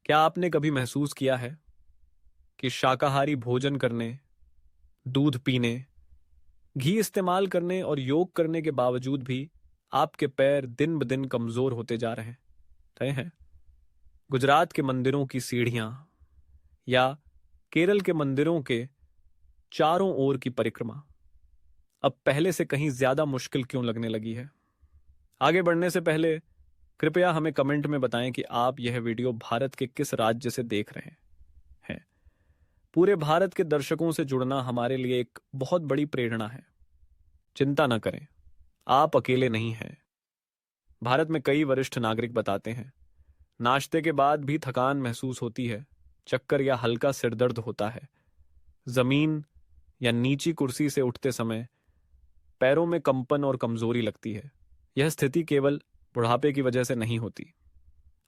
क्या आपने कभी महसूस किया है कि शाकाहारी भोजन करने, दूध पीने, घी इस्तेमाल करने और योग करने के बावजूद भी आपके पैर दिन ब दिन कमजोर होते जा रहे हैं? गुजरात के मंदिरों की सीढ़ियां या केरल के मंदिरों के चारों ओर की परिक्रमा अब पहले से कहीं ज्यादा मुश्किल क्यों लगने लगी है? आगे बढ़ने से पहले कृपया हमें कमेंट में बताएं कि आप यह वीडियो भारत के किस राज्य से देख रहे हैं। पूरे भारत के दर्शकों से जुड़ना हमारे लिए एक बहुत बड़ी प्रेरणा है। चिंता न करें, आप अकेले नहीं हैं। भारत में कई वरिष्ठ नागरिक बताते हैं, नाश्ते के बाद भी थकान महसूस होती है, चक्कर या हल्का सिरदर्द होता है। जमीन या नीची कुर्सी से उठते समय पैरों में कंपन और कमजोरी लगती है। यह स्थिति केवल बुढ़ापे की वजह से नहीं होती।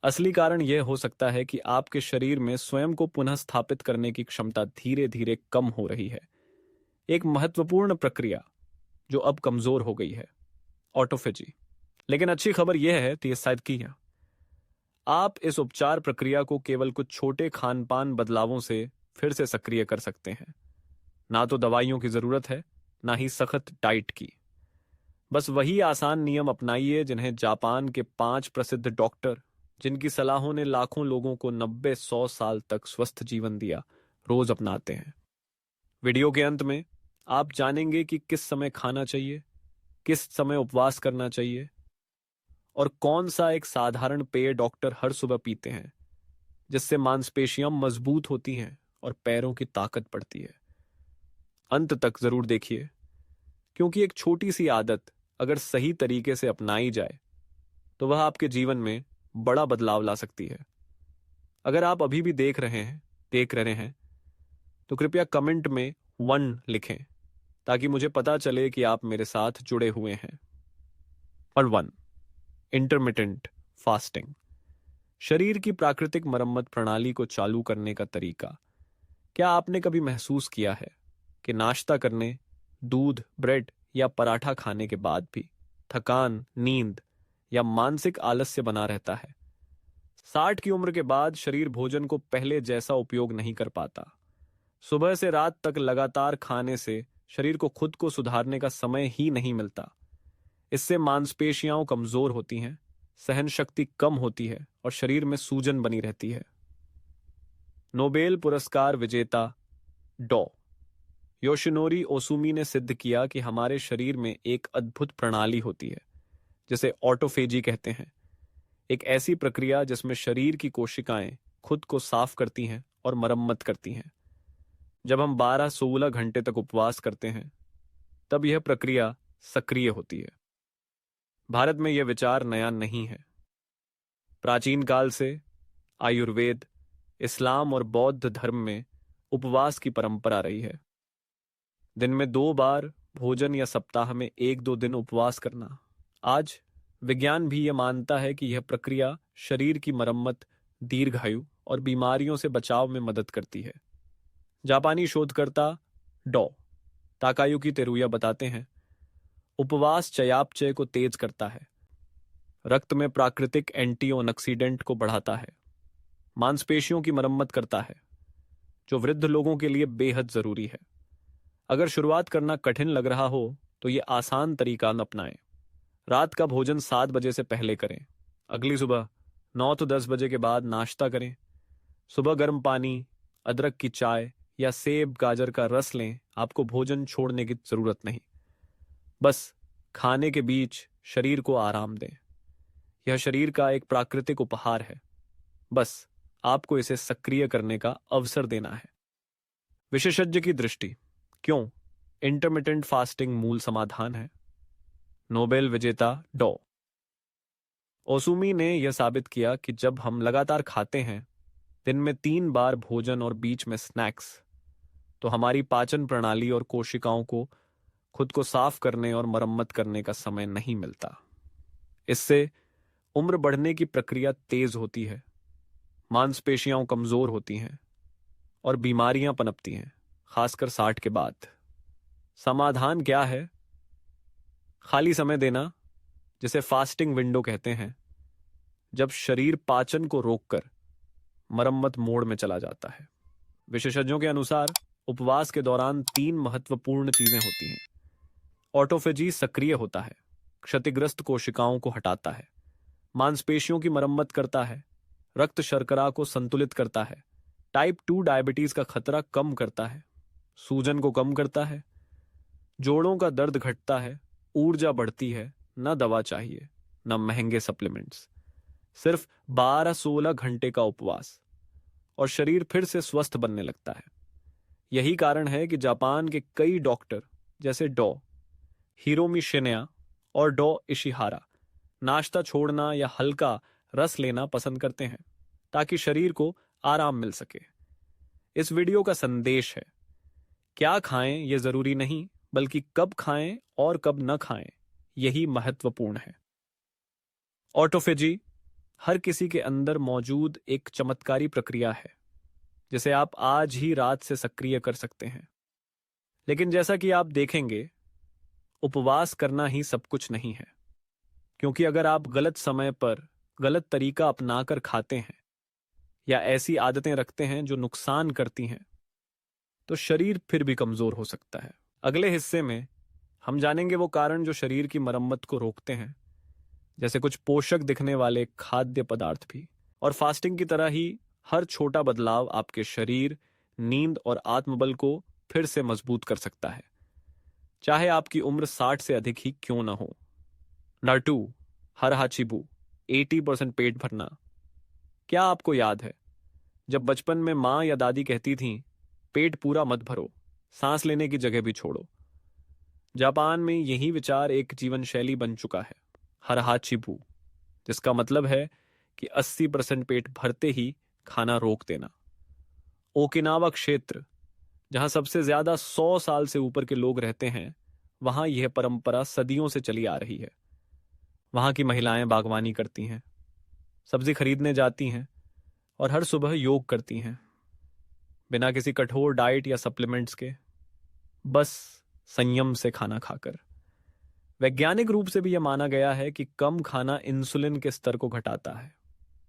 असली कारण यह हो सकता है कि आपके शरीर में स्वयं को पुनः स्थापित करने की क्षमता धीरे धीरे कम हो रही है। एक महत्वपूर्ण प्रक्रिया जो अब कमजोर हो गई है, ऑटोफेजी। लेकिन अच्छी खबर यह है कि शायद की है, आप इस उपचार प्रक्रिया को केवल कुछ छोटे खानपान बदलावों से फिर से सक्रिय कर सकते हैं। ना तो दवाइयों की जरूरत है, ना ही सख्त डाइट की। बस वही आसान नियम अपनाइए जिन्हें जापान के 5 प्रसिद्ध डॉक्टर, जिनकी सलाहों ने लाखों लोगों को 90-100 साल तक स्वस्थ जीवन दिया, रोज अपनाते हैं। वीडियो के अंत में आप जानेंगे कि किस समय खाना चाहिए, किस समय उपवास करना चाहिए और कौन सा एक साधारण पेय डॉक्टर हर सुबह पीते हैं जिससे मांसपेशियां मजबूत होती हैं और पैरों की ताकत बढ़ती है। अंत तक जरूर देखिए, क्योंकि एक छोटी सी आदत अगर सही तरीके से अपनाई जाए तो वह आपके जीवन में बड़ा बदलाव ला सकती है। अगर आप अभी भी देख रहे हैं तो कृपया कमेंट में 1 लिखें ताकि मुझे पता चले कि आप मेरे साथ जुड़े हुए हैं। और 1, इंटरमिटेंट फास्टिंग, शरीर की प्राकृतिक मरम्मत प्रणाली को चालू करने का तरीका। क्या आपने कभी महसूस किया है कि नाश्ता करने, दूध, ब्रेड या पराठा खाने के बाद भी थकान, नींद या मानसिक आलस्य बना रहता है? 60 की उम्र के बाद शरीर भोजन को पहले जैसा उपयोग नहीं कर पाता। सुबह से रात तक लगातार खाने से शरीर को खुद को सुधारने का समय ही नहीं मिलता। इससे मांसपेशियां कमजोर होती हैं, सहन शक्ति कम होती है और शरीर में सूजन बनी रहती है। नोबेल पुरस्कार विजेता डॉ योशिनोरी ओसुमी ने सिद्ध किया कि हमारे शरीर में एक अद्भुत प्रणाली होती है जिसे ऑटोफेजी कहते हैं। एक ऐसी प्रक्रिया जिसमें शरीर की कोशिकाएं खुद को साफ करती हैं और मरम्मत करती हैं। जब हम 12-16 घंटे तक उपवास करते हैं तब यह प्रक्रिया सक्रिय होती है। भारत में यह विचार नया नहीं है। प्राचीन काल से आयुर्वेद, इस्लाम और बौद्ध धर्म में उपवास की परंपरा रही है। दिन में 2 बार भोजन या सप्ताह में 1-2 दिन उपवास करना। आज विज्ञान भी यह मानता है कि यह प्रक्रिया शरीर की मरम्मत, दीर्घायु और बीमारियों से बचाव में मदद करती है। जापानी शोधकर्ता डॉ ताकायुकी तेरुया बताते हैं, उपवास चयापचय को तेज करता है, रक्त में प्राकृतिक एंटीऑक्सीडेंट को बढ़ाता है, मांसपेशियों की मरम्मत करता है, जो वृद्ध लोगों के लिए बेहद जरूरी है। अगर शुरुआत करना कठिन लग रहा हो तो यह आसान तरीका अपनाएं। रात का भोजन 7 बजे से पहले करें। अगली सुबह 9-10 बजे के बाद नाश्ता करें। सुबह गर्म पानी, अदरक की चाय या सेब गाजर का रस लें। आपको भोजन छोड़ने की जरूरत नहीं, बस खाने के बीच शरीर को आराम दें। यह शरीर का एक प्राकृतिक उपहार है, बस आपको इसे सक्रिय करने का अवसर देना है। विशेषज्ञ की दृष्टि, क्यों इंटरमिटेंट फास्टिंग मूल समाधान है? नोबेल विजेता डॉ ओसुमी ने यह साबित किया कि जब हम लगातार खाते हैं, दिन में 3 बार भोजन और बीच में स्नैक्स, तो हमारी पाचन प्रणाली और कोशिकाओं को खुद को साफ करने और मरम्मत करने का समय नहीं मिलता। इससे उम्र बढ़ने की प्रक्रिया तेज होती है, मांसपेशियां कमजोर होती हैं और बीमारियां पनपती हैं, खासकर 60 के बाद। समाधान क्या है? खाली समय देना, जिसे फास्टिंग विंडो कहते हैं, जब शरीर पाचन को रोककर मरम्मत मोड में चला जाता है। विशेषज्ञों के अनुसार उपवास के दौरान 3 महत्वपूर्ण चीजें होती हैं। ऑटोफेजी सक्रिय होता है, क्षतिग्रस्त कोशिकाओं को हटाता है, मांसपेशियों की मरम्मत करता है, रक्त शर्करा को संतुलित करता है, टाइप 2 डायबिटीज का खतरा कम करता है, सूजन को कम करता है, जोड़ों का दर्द घटता है, ऊर्जा बढ़ती है। न दवा चाहिए, न महंगे सप्लीमेंट्स, सिर्फ 12-16 घंटे का उपवास और शरीर फिर से स्वस्थ बनने लगता है। यही कारण है कि जापान के कई डॉक्टर जैसे डॉ हिरोमी शिन्या और डॉ इशिहारा नाश्ता छोड़ना या हल्का रस लेना पसंद करते हैं ताकि शरीर को आराम मिल सके। इस वीडियो का संदेश है, क्या खाएं ये जरूरी नहीं, बल्कि कब खाएं और कब न खाएं यही महत्वपूर्ण है। ऑटोफेजी हर किसी के अंदर मौजूद एक चमत्कारी प्रक्रिया है जिसे आप आज ही रात से सक्रिय कर सकते हैं। लेकिन जैसा कि आप देखेंगे, उपवास करना ही सब कुछ नहीं है, क्योंकि अगर आप गलत समय पर गलत तरीका अपनाकर खाते हैं या ऐसी आदतें रखते हैं जो नुकसान करती हैं, तो शरीर फिर भी कमजोर हो सकता है। अगले हिस्से में हम जानेंगे वो कारण जो शरीर की मरम्मत को रोकते हैं, जैसे कुछ पोषक दिखने वाले खाद्य पदार्थ भी। और फास्टिंग की तरह ही हर छोटा बदलाव आपके शरीर, नींद और आत्मबल को फिर से मजबूत कर सकता है, चाहे आपकी उम्र 60 से अधिक ही क्यों ना हो। नंबर 2, हरहाचिबू 80% पेट भरना। क्या आपको याद है जब बचपन में माँ या दादी कहती थीं, पेट पूरा मत भरो, सांस लेने की जगह भी छोड़ो? जापान में यही विचार एक जीवन शैली बन चुका है, हरहाचिबू, जिसका मतलब है कि 80% पेट भरते ही खाना रोक देना। ओकिनावा क्षेत्र, जहां सबसे ज्यादा 100 साल से ऊपर के लोग रहते हैं, वहां यह परंपरा सदियों से चली आ रही है। वहां की महिलाएं बागवानी करती हैं, सब्जी खरीदने जाती हैं और हर सुबह योग करती हैं, बिना किसी कठोर डाइट या सप्लीमेंट्स के, बस संयम से खाना खाकर। वैज्ञानिक रूप से भी यह माना गया है कि कम खाना इंसुलिन के स्तर को घटाता है,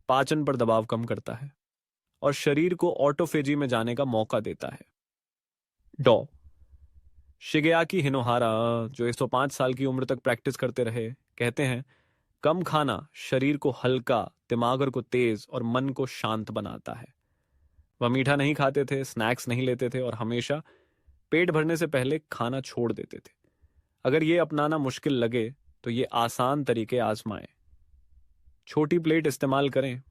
पाचन पर दबाव कम करता है और शरीर को ऑटोफेजी में जाने का मौका देता है। डॉ शिगेयाकी हिनोहारा, जो 105 साल की उम्र तक प्रैक्टिस करते रहे, कहते हैं, कम खाना शरीर को हल्का, दिमाग को तेज और मन को शांत बनाता है। वह मीठा नहीं खाते थे, स्नैक्स नहीं लेते थे और हमेशा पेट भरने से पहले खाना छोड़ देते थे। अगर ये अपनाना मुश्किल लगे तो ये आसान तरीके आजमाएं। छोटी प्लेट इस्तेमाल करें,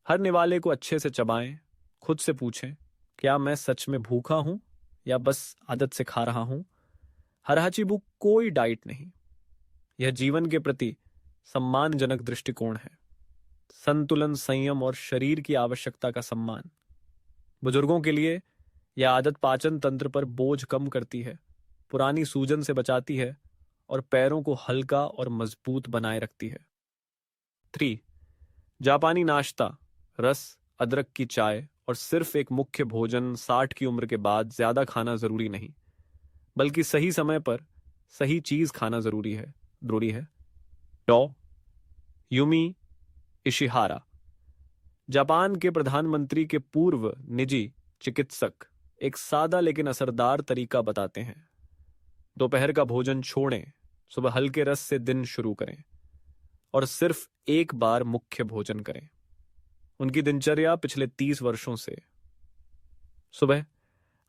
हर निवाले को अच्छे से चबाएं, खुद से पूछें, क्या मैं सच में भूखा हूं या बस आदत से खा रहा हूं? हरहाचिबू कोई डाइट नहीं, यह जीवन के प्रति सम्मानजनक दृष्टिकोण है। संतुलन, संयम और शरीर की आवश्यकता का सम्मान। बुजुर्गों के लिए यह आदत पाचन तंत्र पर बोझ कम करती है, पुरानी सूजन से बचाती है और पैरों को हल्का और मजबूत बनाए रखती है। 3, जापानी नाश्ता, रस, अदरक की चाय और सिर्फ एक मुख्य भोजन 60 की उम्र के बाद ज्यादा खाना जरूरी नहीं, बल्कि सही समय पर सही चीज खाना जरूरी है। डॉ यूमी इशिहारा, जापान के प्रधानमंत्री के पूर्व निजी चिकित्सक, एक सादा लेकिन असरदार तरीका बताते हैं। दोपहर का भोजन छोड़ें, सुबह हल्के रस से दिन शुरू करें और सिर्फ एक बार मुख्य भोजन करें। उनकी दिनचर्या पिछले 30 वर्षों से। सुबह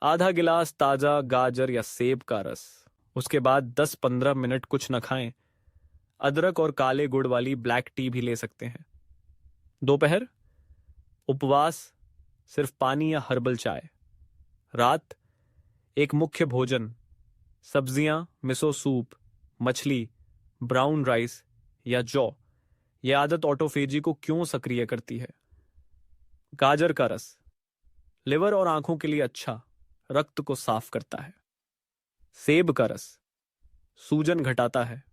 आधा गिलास ताजा गाजर या सेब का रस, उसके बाद 10-15 मिनट कुछ न खाएं। अदरक और काले गुड़ वाली ब्लैक टी भी ले सकते हैं। दोपहर उपवास, सिर्फ पानी या हर्बल चाय। रात एक मुख्य भोजन, सब्जियां, मिसो सूप, मछली, ब्राउन राइस या जौ। यह आदत ऑटोफेजी को क्यों सक्रिय करती है? गाजर का रस, लिवर और आंखों के लिए अच्छा, रक्त को साफ करता है। सेब का रस, सूजन घटाता है,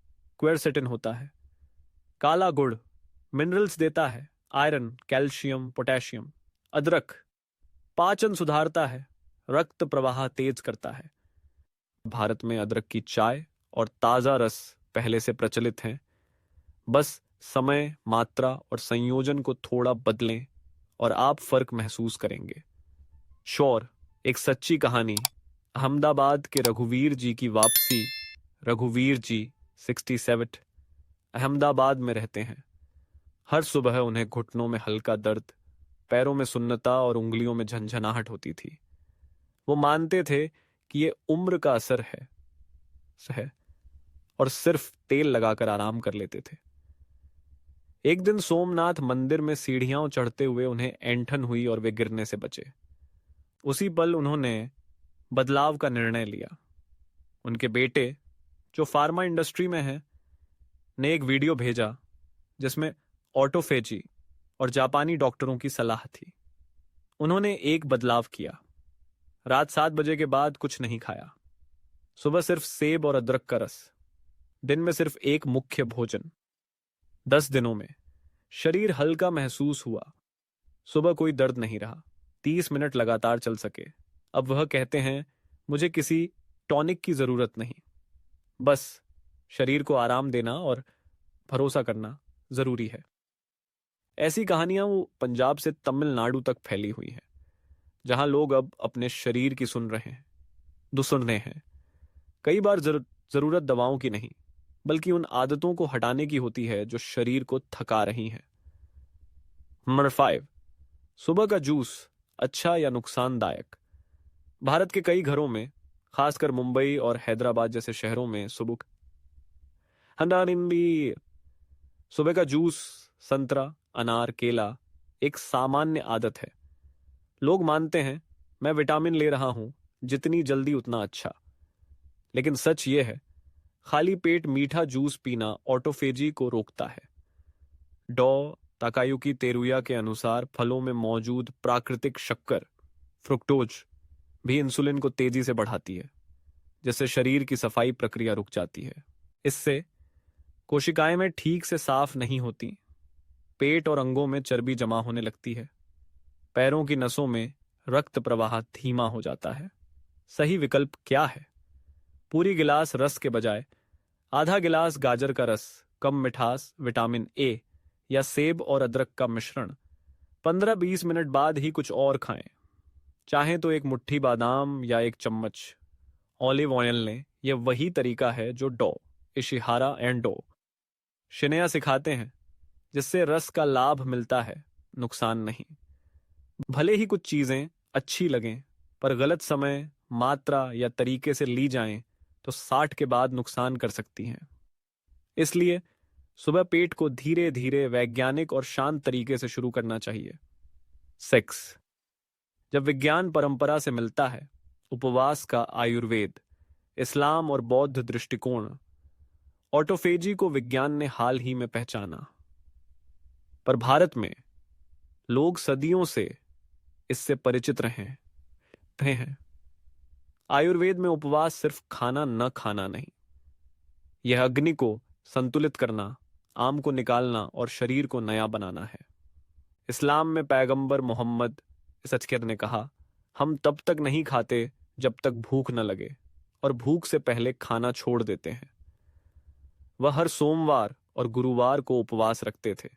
क्वेरसेटिन होता है। काला गुड़, मिनरल्स देता है, आयरन, कैल्शियम, पोटेशियम। अदरक, पाचन सुधारता है, रक्त प्रवाह तेज करता है। भारत में अदरक की चाय और ताजा रस पहले से प्रचलित हैं, बस समय, मात्रा और संयोजन को थोड़ा बदलें और आप फर्क महसूस करेंगे। श्योर, एक सच्ची कहानी। अहमदाबाद के रघुवीर जी की वापसी। रघुवीर जी 67 अहमदाबाद में रहते हैं। हर सुबह उन्हें घुटनों में हल्का दर्द, पैरों में सुन्नता और उंगलियों में झंझनाहट होती थी। वो मानते थे कि ये उम्र का असर है और सिर्फ तेल लगाकर आराम कर लेते थे। एक दिन सोमनाथ मंदिर में सीढ़ियां चढ़ते हुए उन्हें ऐंठन हुई और वे गिरने से बचे। उसी पल उन्होंने बदलाव का निर्णय लिया। उनके बेटे, जो फार्मा इंडस्ट्री में है, ने एक वीडियो भेजा जिसमें ऑटोफेजी और जापानी डॉक्टरों की सलाह थी। उन्होंने एक बदलाव किया। रात 7 बजे के बाद कुछ नहीं खाया। सुबह सिर्फ सेब और अदरक का रस। दिन में सिर्फ एक मुख्य भोजन। 10 दिनों में शरीर हल्का महसूस हुआ। सुबह कोई दर्द नहीं रहा। 30 मिनट लगातार चल सके। अब वह कहते हैं, मुझे किसी टॉनिक की जरूरत नहीं, बस शरीर को आराम देना और भरोसा करना जरूरी है। ऐसी कहानियां वो पंजाब से तमिलनाडु तक फैली हुई हैं, जहां लोग अब अपने शरीर की सुन रहे हैं। कई बार जरूरत दवाओं की नहीं, बल्कि उन आदतों को हटाने की होती है जो शरीर को थका रही हैं। नंबर 5, सुबह का जूस अच्छा या नुकसानदायक। भारत के कई घरों में, खासकर मुंबई और हैदराबाद जैसे शहरों में, सुबह का जूस, संतरा, अनार, केला एक सामान्य आदत है। लोग मानते हैं, मैं विटामिन ले रहा हूं, जितनी जल्दी उतना अच्छा। लेकिन सच यह है, खाली पेट मीठा जूस पीना ऑटोफेजी को रोकता है। डॉ ताकायुकी तेरुया के अनुसार फलों में मौजूद प्राकृतिक शक्कर, फ्रुक्टोज, भी इंसुलिन को तेजी से बढ़ाती है, जिससे शरीर की सफाई प्रक्रिया रुक जाती है। इससे कोशिकाएं में ठीक से साफ नहीं होती, पेट और अंगों में चर्बी जमा होने लगती है, पैरों की नसों में रक्त प्रवाह धीमा हो जाता है। सही विकल्प क्या है? पूरी गिलास रस के बजाय आधा गिलास गाजर का रस, कम मिठास, विटामिन ए या सेब और अदरक का मिश्रण। 15-20 मिनट बाद ही कुछ और खाएं। चाहें तो एक मुट्ठी बादाम या एक चम्मच ऑलिव ऑयल लें। यह वही तरीका है जो डॉ इशिहारा एंड डॉ शिनया सिखाते हैं, जिससे रस का लाभ मिलता है, नुकसान नहीं। भले ही कुछ चीजें अच्छी लगें, पर गलत समय, मात्रा या तरीके से ली जाएं तो 60 के बाद नुकसान कर सकती हैं। इसलिए सुबह पेट को धीरे धीरे, वैज्ञानिक और शांत तरीके से शुरू करना चाहिए। 6, जब विज्ञान परंपरा से मिलता है, उपवास का आयुर्वेद, इस्लाम और बौद्ध दृष्टिकोण। ऑटोफेजी को विज्ञान ने हाल ही में पहचाना, पर भारत में लोग सदियों से इससे परिचित रहे हैं। आयुर्वेद में उपवास सिर्फ खाना न खाना नहीं, यह अग्नि को संतुलित करना, आम को निकालना और शरीर को नया बनाना है। इस्लाम में पैगंबर मोहम्मद सचकर ने कहा, हम तब तक नहीं खाते जब तक भूख न लगे, और भूख से पहले खाना छोड़ देते हैं। वह हर सोमवार और गुरुवार को उपवास रखते थे।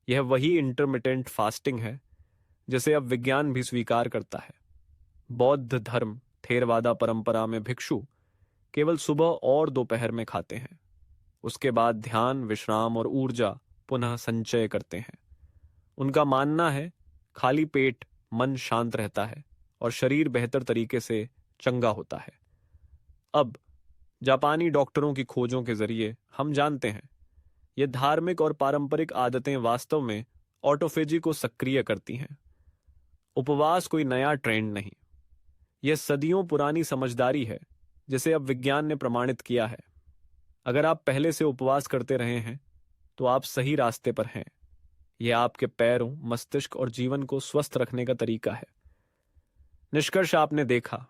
यह वही इंटरमिटेंट फास्टिंग है जिसे अब विज्ञान भी स्वीकार करता है। बौद्ध धर्म, थेरवादा परंपरा में भिक्षु केवल सुबह और दोपहर में खाते हैं। उसके बाद ध्यान, विश्राम और ऊर्जा पुनः संचय करते हैं। उनका मानना है, खाली पेट मन शांत रहता है और शरीर बेहतर तरीके से चंगा होता है। अब जापानी डॉक्टरों की खोजों के जरिए हम जानते हैं, ये धार्मिक और पारंपरिक आदतें वास्तव में ऑटोफेजी को सक्रिय करती हैं। उपवास कोई नया ट्रेंड नहीं, यह सदियों पुरानी समझदारी है जिसे अब विज्ञान ने प्रमाणित किया है। अगर आप पहले से उपवास करते रहे हैं तो आप सही रास्ते पर हैं। यह आपके पैरों, मस्तिष्क और जीवन को स्वस्थ रखने का तरीका है। निष्कर्ष आपने देखा,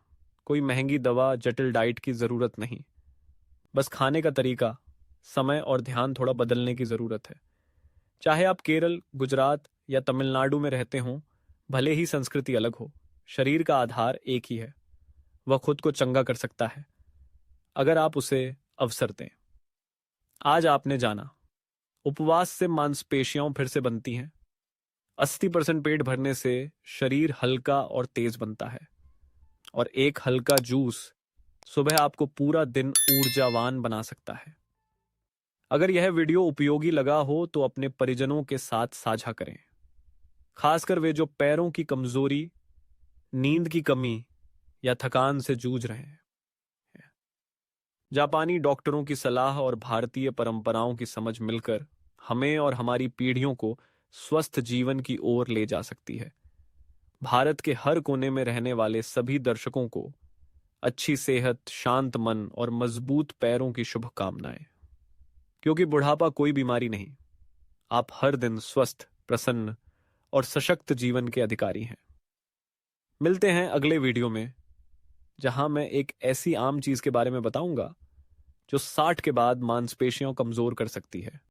कोई महंगी दवा, जटिल डाइट की जरूरत नहीं, बस खाने का तरीका, समय और ध्यान थोड़ा बदलने की जरूरत है। चाहे आप केरल, गुजरात या तमिलनाडु में रहते हों, भले ही संस्कृति अलग हो, शरीर का आधार एक ही है। वह खुद को चंगा कर सकता है अगर आप उसे अवसर दें। आज आपने जाना, उपवास से मांसपेशियां फिर से बनती हैं, 80% पेट भरने से शरीर हल्का और तेज बनता है, और एक हल्का जूस सुबह आपको पूरा दिन ऊर्जावान बना सकता है। अगर यह वीडियो उपयोगी लगा हो तो अपने परिजनों के साथ साझा करें, खासकर वे जो पैरों की कमजोरी, नींद की कमी या थकान से जूझ रहे हैं। जापानी डॉक्टरों की सलाह और भारतीय परंपराओं की समझ मिलकर हमें और हमारी पीढ़ियों को स्वस्थ जीवन की ओर ले जा सकती है। भारत के हर कोने में रहने वाले सभी दर्शकों को अच्छी सेहत, शांत मन और मजबूत पैरों की शुभकामनाएं। क्योंकि बुढ़ापा कोई बीमारी नहीं, आप हर दिन स्वस्थ, प्रसन्न और सशक्त जीवन के अधिकारी हैं। मिलते हैं अगले वीडियो में, जहां मैं एक ऐसी आम चीज के बारे में बताऊंगा जो 60 के बाद मांसपेशियां कमजोर कर सकती है।